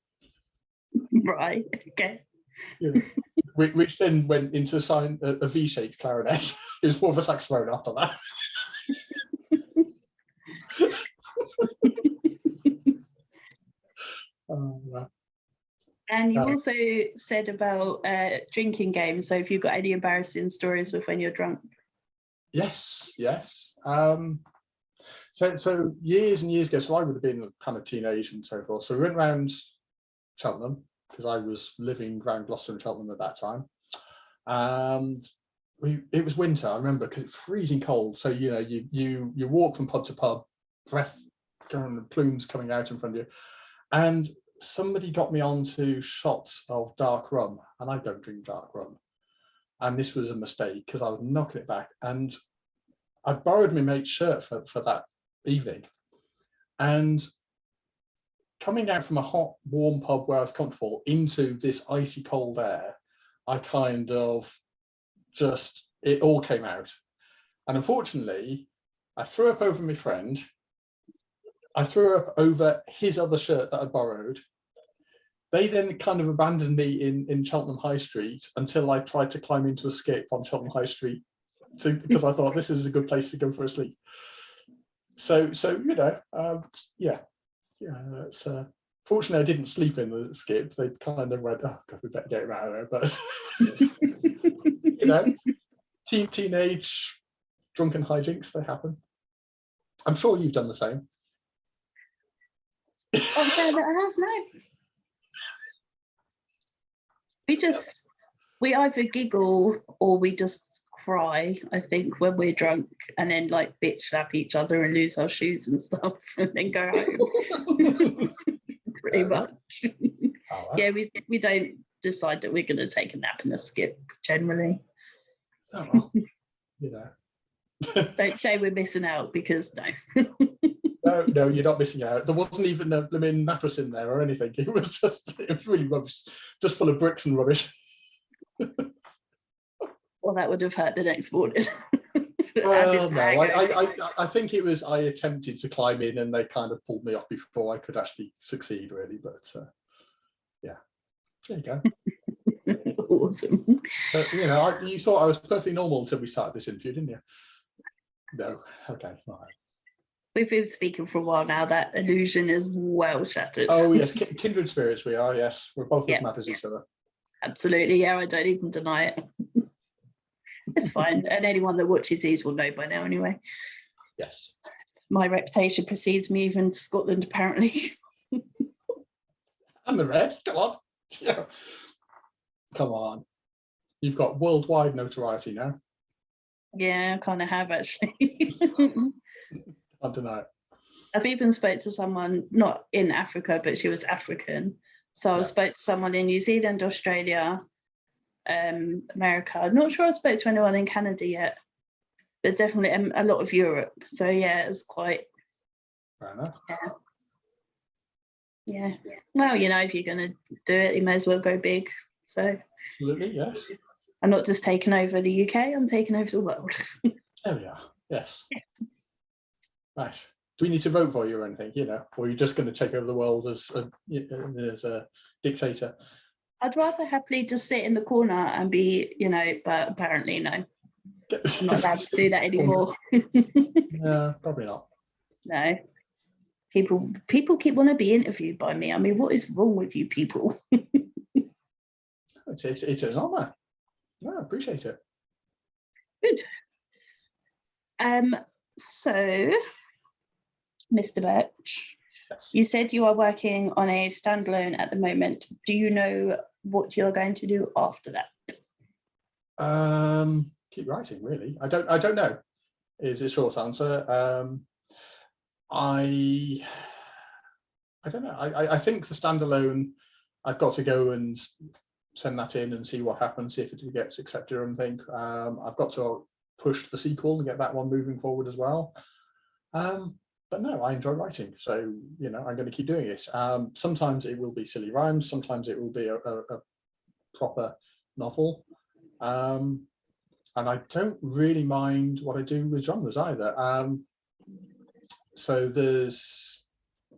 Speaker 2: Right. Okay.
Speaker 1: You know, which then went into a V-shaped clarinet. It was more of a saxophone after that.
Speaker 2: And you also said about drinking games. So, if you've got any embarrassing stories of when you're drunk?
Speaker 1: Yes. So years and years ago, so I would have been kind of teenage and so forth. So we went around Cheltenham because I was living around Gloucester and Cheltenham at that time, and it was winter. I remember because it's freezing cold. So you know, you walk from pub to pub, breath going, plumes coming out in front of you, and somebody got me onto shots of dark rum, and I don't drink dark rum, and this was a mistake because I was knocking it back, and I borrowed my mate's shirt for that evening, and coming out from a hot, warm pub where I was comfortable into this icy cold air, I kind of just, it all came out. And unfortunately, I threw up over my friend. I threw up over his other shirt that I borrowed. They then kind of abandoned me in Cheltenham High Street until I tried to climb into a skip on Cheltenham High Street because I thought this is a good place to go for a sleep. So you know, yeah. It's fortunately I didn't sleep in the skip. They kind of went, oh God, we better get him out of there. But you know, teenage drunken hijinks, they happen. I'm sure you've done the same.
Speaker 2: Oh, no, I have no. We either giggle or we just cry, I think, when we're drunk, and then like bitch slap each other and lose our shoes and stuff and then go home. Pretty much.
Speaker 1: Oh, wow.
Speaker 2: Yeah, we don't decide that we're going to take a nap in a skip generally.
Speaker 1: Oh, well, you know.
Speaker 2: Don't say we're missing out, because no.
Speaker 1: No, you're not missing out. There wasn't even a mattress in there or anything. It was really rubbish, just full of bricks and rubbish.
Speaker 2: Well, that would have hurt the next morning.
Speaker 1: Well, no, I think it was, I attempted to climb in and they kind of pulled me off before I could actually succeed, really. But yeah, there you go.
Speaker 2: Awesome.
Speaker 1: But, you know, you thought I was perfectly normal until we started this interview, didn't you? No. Okay. All right.
Speaker 2: We've been speaking for a while now. That illusion is well shattered.
Speaker 1: Oh, yes. Kindred spirits we are, yes. We're both as mad as each other.
Speaker 2: Absolutely. Yeah, I don't even deny it. It's fine. And anyone that watches these will know by now anyway.
Speaker 1: Yes.
Speaker 2: My reputation precedes me even to Scotland, apparently.
Speaker 1: And the rest, come on. Yeah. Come on. You've got worldwide notoriety now.
Speaker 2: Yeah, I kind of have, actually.
Speaker 1: I don't know.
Speaker 2: I've even spoke to someone, not in Africa, but she was African. So I spoke to someone in New Zealand, Australia, America. I'm not sure I spoke to anyone in Canada yet, but definitely a lot of Europe. So yeah, it's quite.
Speaker 1: Fair enough.
Speaker 2: Yeah. Well, you know, if you're going to do it, you may as well go big. So.
Speaker 1: Absolutely, yes.
Speaker 2: I'm not just taking over the UK, I'm taking over the world.
Speaker 1: There we are. Yes. Right. Do we need to vote for you or anything, you know, or are you just going to take over the world as a dictator?
Speaker 2: I'd rather happily just sit in the corner and be, you know, but apparently no. I'm not allowed to do that anymore.
Speaker 1: No, probably not.
Speaker 2: No. People keep want to be interviewed by me. I mean, what is wrong with you people?
Speaker 1: It's an honour. No, I appreciate it.
Speaker 2: Good. So, Mr. Birch,
Speaker 1: Yes.
Speaker 2: you said you are working on a standalone at the moment. Do you know what you're going to do after that?
Speaker 1: Keep writing, really. I don't know. Is the short answer. I don't know. I think the standalone, I've got to go and send that in and see what happens, see if it gets accepted or anything. I've got to push the sequel and get that one moving forward as well. But no, I enjoy writing, so you know I'm going to keep doing it. Sometimes it will be silly rhymes, sometimes it will be a proper novel, and I don't really mind what I do with genres either. So there's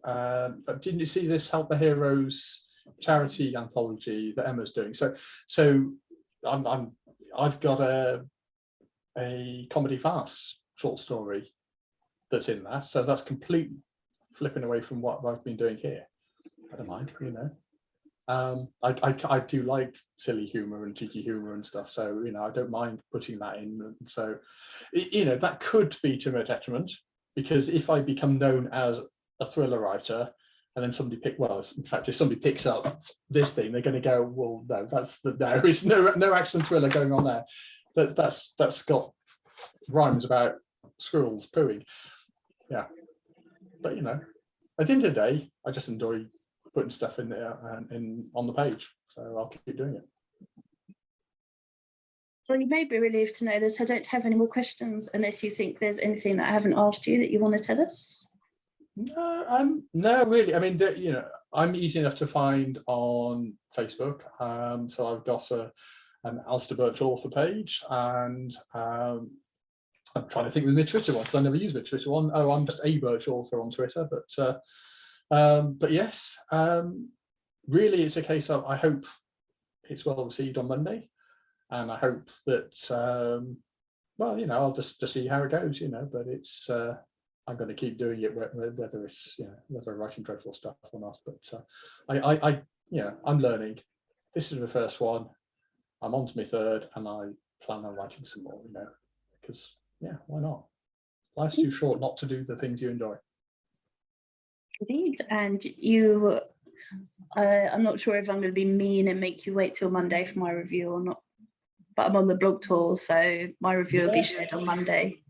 Speaker 1: didn't you see this Help the Heroes charity anthology that Emma's doing? So I've got a comedy farce short story that's in that, so that's complete flipping away from what I've been doing here. I don't mind, you know. I do like silly humor and cheeky humor and stuff, so you know I don't mind putting that in. And so you know that could be to my detriment, because if I become known as a thriller writer and then somebody in fact if somebody picks up this thing, they're going to go, well no, it's no action thriller going on there. That's got rhymes about squirrels pooing. Yeah, but you know, at the end of the day, I just enjoy putting stuff in there and on the page, so I'll keep doing it.
Speaker 2: Well, you may be relieved to know that I don't have any more questions, unless you think there's anything that I haven't asked you that you want to tell us.
Speaker 1: No, really. I mean, you know, I'm easy enough to find on Facebook. So I've got an Alistair Birch author page, and I'm trying to think with my Twitter one, because I never use my Twitter one. Oh, I'm just a Birch author on Twitter, but yes, really, it's a case of I hope it's well received on Monday, and I hope that well, you know, I'll just see how it goes, you know. But it's I'm going to keep doing it, whether it's whether I'm writing dreadful stuff or not. But I I'm learning. This is the first one. I'm on to my third, and I plan on writing some more, you know, because why not? Life's too short not to do the things you enjoy.
Speaker 2: Indeed, and you, I'm not sure if I'm going to be mean and make you wait till Monday for my review or not, but I'm on the blog tour, so my review will be shared on Monday,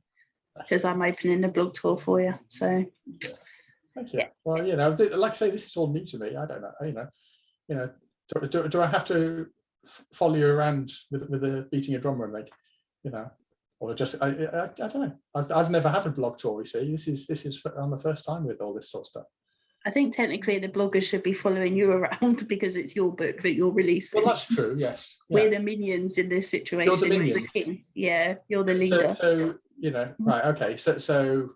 Speaker 2: because I'm opening the blog tour for you. So
Speaker 1: thank you. Yeah. Well, you know, like I say, this is all new to me. I don't know, you know, do I have to follow you around with a beating a drum or anything, you know? Or just I don't know. I've never had a blog tour. You see, this is I'm the first time with all this sort of stuff.
Speaker 2: I think technically the bloggers should be following you around because it's your book that you're releasing.
Speaker 1: Well, that's true. Yes.
Speaker 2: We're the minions in this situation.
Speaker 1: You're the minions.
Speaker 2: king. Yeah, you're the leader.
Speaker 1: So right. Okay. So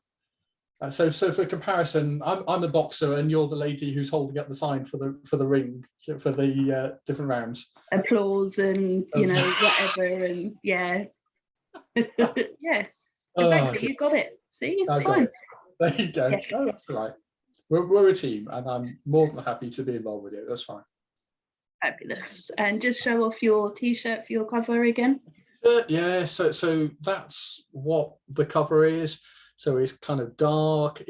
Speaker 1: for comparison, I'm a boxer and you're the lady who's holding up the sign for the ring for the different rounds.
Speaker 2: Applause and whatever and yeah. Yeah. Exactly. You got it. See, it's fine.
Speaker 1: There you go.
Speaker 2: Yeah.
Speaker 1: Oh, that's all right. We're a team, and I'm more than happy to be involved with you. That's fine.
Speaker 2: Fabulous. And just show off your T-shirt for your cover again.
Speaker 1: Yeah. So that's what the cover is. So it's kind of dark.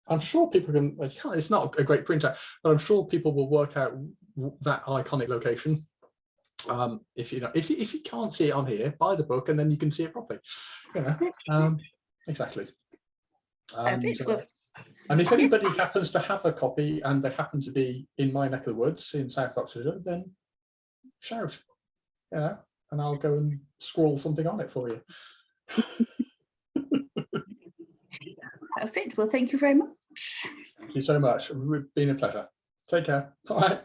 Speaker 1: I'm sure people can. It's not a great printout, but I'm sure people will work out that iconic location. If you can't see it on here, buy the book and then you can see it properly. Exactly. And if anybody happens to have a copy and they happen to be in my neck of the woods in South Oxfordshire, then shout, and I'll go and scrawl something on it for you.
Speaker 2: Perfect. Well, thank you very much.
Speaker 1: Thank you so much. It's been a pleasure. Take care. All right.